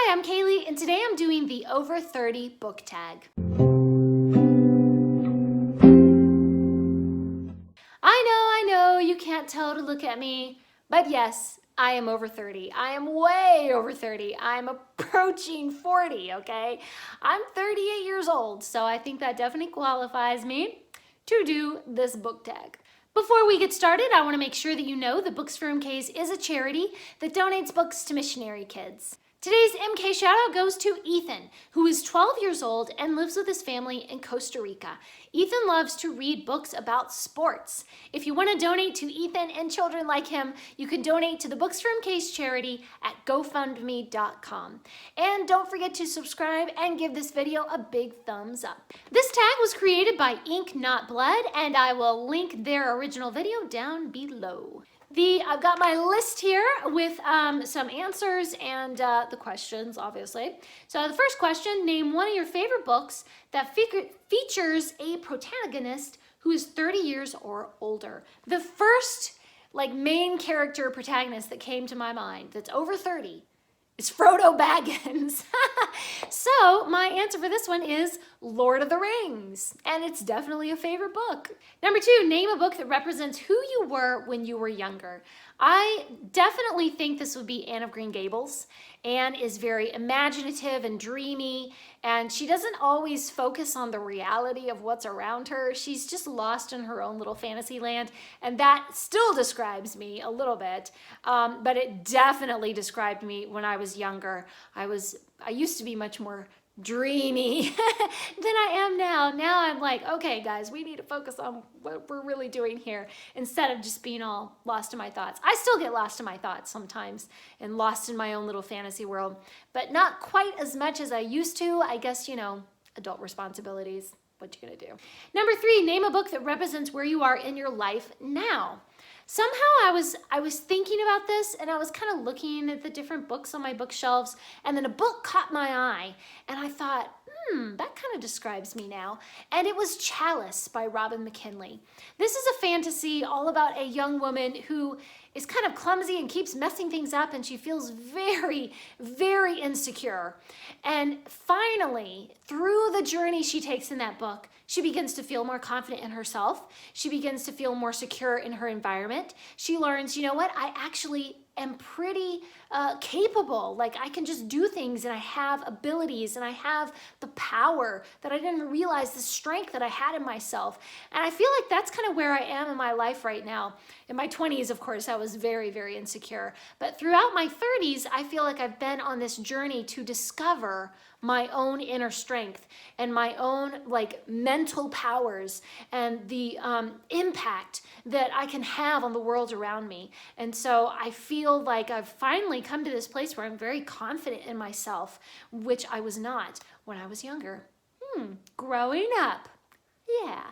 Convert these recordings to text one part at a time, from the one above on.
Hi, I'm Kaylee, and today I'm doing the Over 30 book tag. I know, you can't tell to look at me, but yes, I am over 30. I am way over 30. I'm approaching 40, okay? I'm 38 years old, so I think that definitely qualifies me to do this book tag. Before we get started, I want to make sure that you know that Books for MKs is a charity that donates books to missionary kids. Today's MK shoutout goes to Ethan, who is 12 years old and lives with his family in Costa Rica. Ethan loves to read books about sports. If you want to donate to Ethan and children like him, you can donate to the Books for MKs charity at GoFundMe.com. And don't forget to subscribe and give this video a big thumbs up. This tag was created by Ink Not Blood, and I will link their original video down below. I've got my list here with some answers and the questions, obviously. So the first question, name one of your favorite books that features a protagonist who is 30 years or older. The first main character protagonist that came to my mind that's over 30 is Frodo Baggins. So my answer for this one is Lord of the Rings, and it's definitely a favorite book. Number two, name a book that represents who you were when you were younger. I definitely think this would be Anne of Green Gables. Anne is very imaginative and dreamy, and she doesn't always focus on the reality of what's around her. She's just lost in her own little fantasy land, and that still describes me a little bit, but it definitely described me when I was younger. I used to be much more dreamy than I am now. Now I'm like, okay guys, we need to focus on what we're really doing here instead of just being all lost in my thoughts. I still get lost in my thoughts sometimes and lost in my own little fantasy world, but not quite as much as I used to. I guess, adult responsibilities, what you gonna do? Number three, name a book that represents where you are in your life now. Somehow I was thinking about this, and I was kind of looking at the different books on my bookshelves, and then a book caught my eye, and I thought, that kind of describes me now. And it was Chalice by Robin McKinley. This is a fantasy all about a young woman who is kind of clumsy and keeps messing things up, and she feels very, very insecure. And finally, through the journey she takes in that book, she begins to feel more confident in herself. She begins to feel more secure in her environment. She learns, you know what, I actually am pretty capable. I can just do things, and I have abilities, and I have the power that I didn't realize, the strength that I had in myself. And I feel like that's kind of where I am in my life right now. In my 20s, of course, I was very, very insecure. But throughout my 30s, I feel like I've been on this journey to discover my own inner strength and my own mental powers and the impact that I can have on the world around me. And so I feel like I've finally come to this place where I'm very confident in myself, which I was not when I was younger. Growing up. Yeah.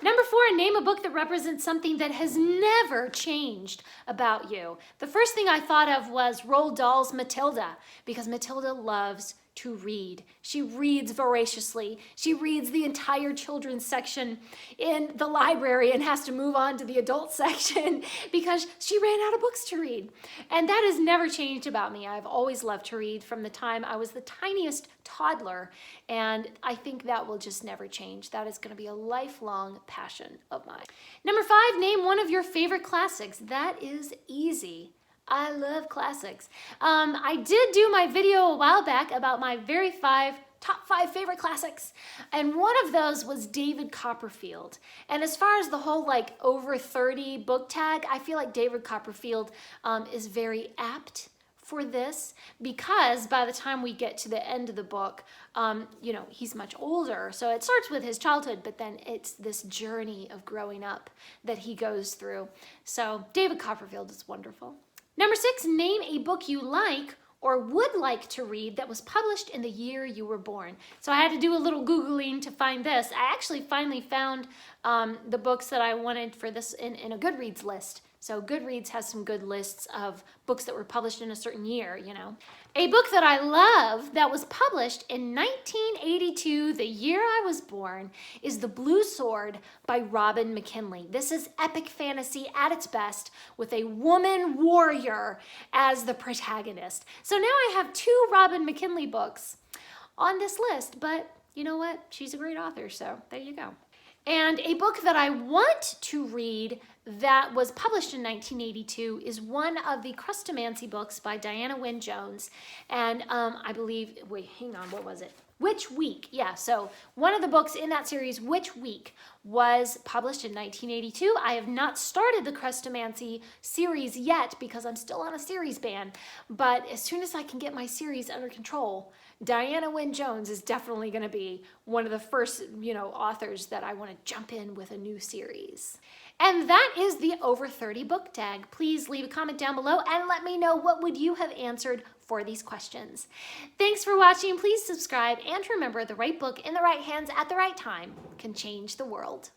Number four, name a book that represents something that has never changed about you. The first thing I thought of was Roald Dahl's Matilda, because Matilda loves to read. She reads voraciously. She reads the entire children's section in the library and has to move on to the adult section because she ran out of books to read. And that has never changed about me. I've always loved to read from the time I was the tiniest toddler, and I think that will just never change. That is going to be a lifelong passion of mine. Number five, name one of your favorite classics. That is easy. I love classics. I did do my video a while back about my top five favorite classics, and one of those was David Copperfield. And as far as the whole over 30 book tag, I feel like David Copperfield is very apt for this, because by the time we get to the end of the book, he's much older. So it starts with his childhood, but then it's this journey of growing up that he goes through. So David Copperfield is wonderful. Number six, name a book you like or would like to read that was published in the year you were born. So I had to do a little Googling to find this. I actually finally found the books that I wanted for this in a Goodreads list. So Goodreads has some good lists of books that were published in a certain year, you know. A book that I love that was published in 1982, the year I was born, is The Blue Sword by Robin McKinley. This is epic fantasy at its best with a woman warrior as the protagonist. So now I have 2 Robin McKinley books on this list, but you know what? She's a great author, so there you go. And a book that I want to read that was published in 1982 is one of the Crustomancy books by Diana Wynne Jones. And I believe, wait, hang on, what was it? Witch Week, yeah, so one of the books in that series, Witch Week, was published in 1982. I have not started the Crustomancy series yet because I'm still on a series ban, but as soon as I can get my series under control, Diana Wynne Jones is definitely going to be one of the first, authors that I want to jump in with a new series. And that is the Over 30 book tag. Please leave a comment down below and let me know what would you have answered for these questions. Thanks for watching. Please subscribe and remember, the right book in the right hands at the right time can change the world.